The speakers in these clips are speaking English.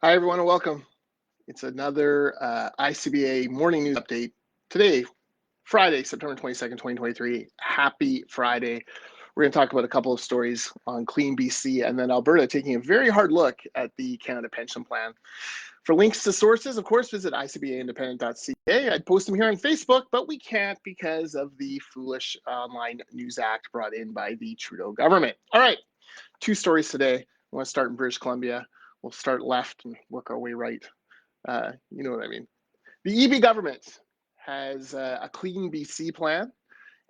Hi, everyone, and welcome. It's another ICBA morning news update. Today, Friday, September 22nd, 2023. Happy Friday. We're going to talk about a couple of stories on Clean BC and then Alberta taking a very hard look at the Canada Pension Plan. For links to sources, of course, visit icbaindependent.ca. I'd post them here on Facebook, but we can't because of the foolish Online News Act brought in by the Trudeau government. All right, two stories today. I want to start in British Columbia. We'll start left and work our way right. You know what I mean. The EB government has a Clean BC plan,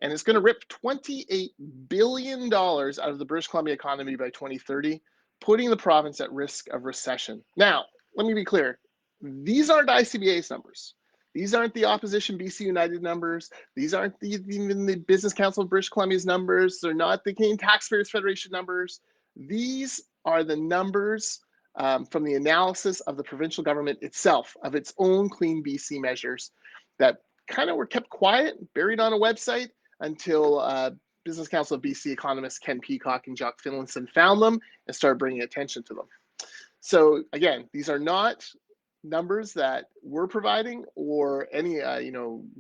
and it's going to rip $28 billion out of the British Columbia economy by 2030, putting the province at risk of recession. Now, let me be clear. These aren't ICBA's numbers. These aren't the opposition BC United numbers. These aren't even the Business Council of British Columbia's numbers. They're not the Canadian Taxpayers Federation numbers. These are the numbers from the analysis of the provincial government itself, of its own Clean BC measures that kind of were kept quiet, buried on a website until Business Council of BC economists Ken Peacock and Jock Finlayson found them and started bringing attention to them. So again, these are not numbers that we're providing or any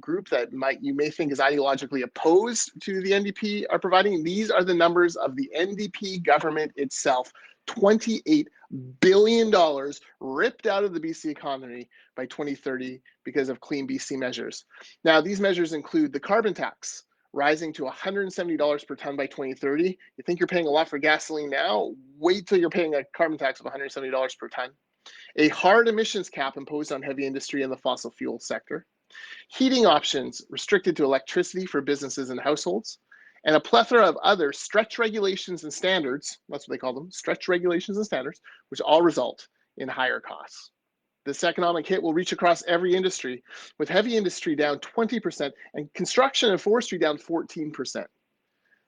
group that you may think is ideologically opposed to the NDP are providing. These are the numbers of the NDP government itself. $28 billion ripped out of the BC economy by 2030 because of Clean BC measures. Now, these measures include the carbon tax rising to $170 per ton by 2030. You think you're paying a lot for gasoline now? Wait till you're paying a carbon tax of $170 per ton. A hard emissions cap imposed on heavy industry and the fossil fuel sector. Heating options restricted to electricity for businesses and households. And a plethora of other stretch regulations and standards, that's what they call them, stretch regulations and standards, which all result in higher costs. This economic hit will reach across every industry, with heavy industry down 20% and construction and forestry down 14%.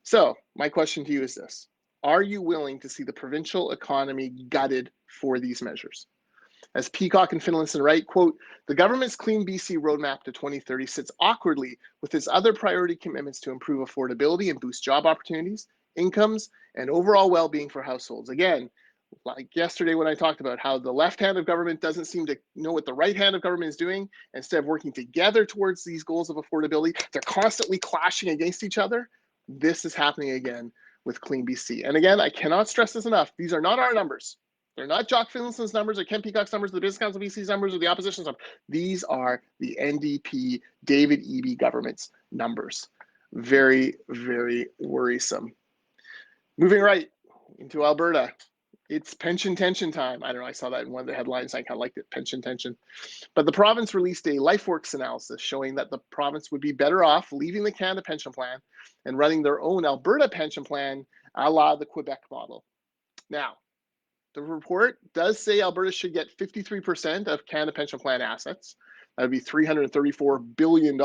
So my question to you is this: are you willing to see the provincial economy gutted for these measures? As Peacock and Finlayson write, quote, the government's Clean BC roadmap to 2030 sits awkwardly with its other priority commitments to improve affordability and boost job opportunities, incomes, and overall well-being for households. Again, like yesterday when I talked about how the left hand of government doesn't seem to know what the right hand of government is doing. Instead of working together towards these goals of affordability, they're constantly clashing against each other. This is happening again with Clean BC. And again, I cannot stress this enough. These are not our numbers. They're not Jock Finlayson's numbers or Ken Peacock's numbers, or the Business Council of BC's numbers, or the opposition's numbers. These are the NDP, David Eby government's numbers. Very, very worrisome. Moving right into Alberta. It's pension tension time. I don't know, I saw that in one of the headlines. I kind of liked it, pension tension. But the province released a LifeWorks analysis showing that the province would be better off leaving the Canada Pension Plan and running their own Alberta pension plan a la the Quebec model. Now, the report does say Alberta should get 53% of Canada Pension Plan assets. That would be $334 billion.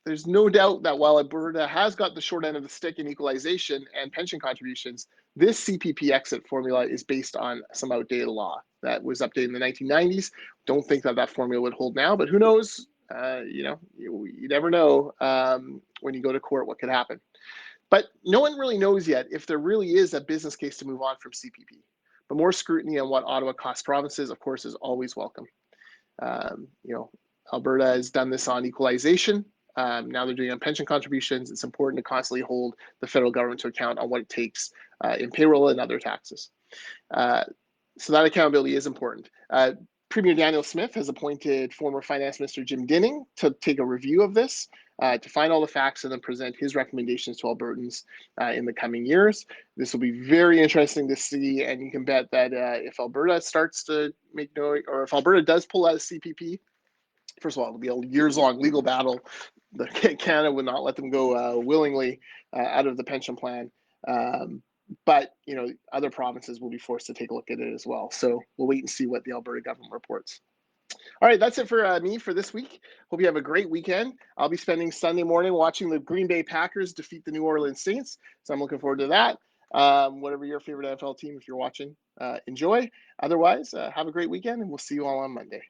There's no doubt that while Alberta has got the short end of the stick in equalization and pension contributions, this CPP exit formula is based on some outdated law that was updated in the 1990s. Don't think that that formula would hold now, but who knows? You never know when you go to court what could happen. But no one really knows yet if there really is a business case to move on from CPP. But more scrutiny on what Ottawa costs provinces, of course, is always welcome. Alberta has done this on equalization. Now they're doing it on pension contributions. It's important to constantly hold the federal government to account on what it takes in payroll and other taxes. So that accountability is important. Premier Daniel Smith has appointed former Finance Minister Jim Dinning to take a review of this, to find all the facts and then present his recommendations to Albertans in the coming years. This will be very interesting to see, and you can bet that if Alberta starts to make noise, or if Alberta does pull out of CPP, first of all, it'll be a years-long legal battle. Canada would not let them go willingly out of the pension plan. But other provinces will be forced to take a look at it as well. So we'll wait and see what the Alberta government reports. All right, that's it for me for this week. Hope you have a great weekend. I'll be spending Sunday morning watching the Green Bay Packers defeat the New Orleans Saints. So I'm looking forward to that. Whatever your favorite NFL team, if you're watching, enjoy. Otherwise, have a great weekend, and we'll see you all on Monday.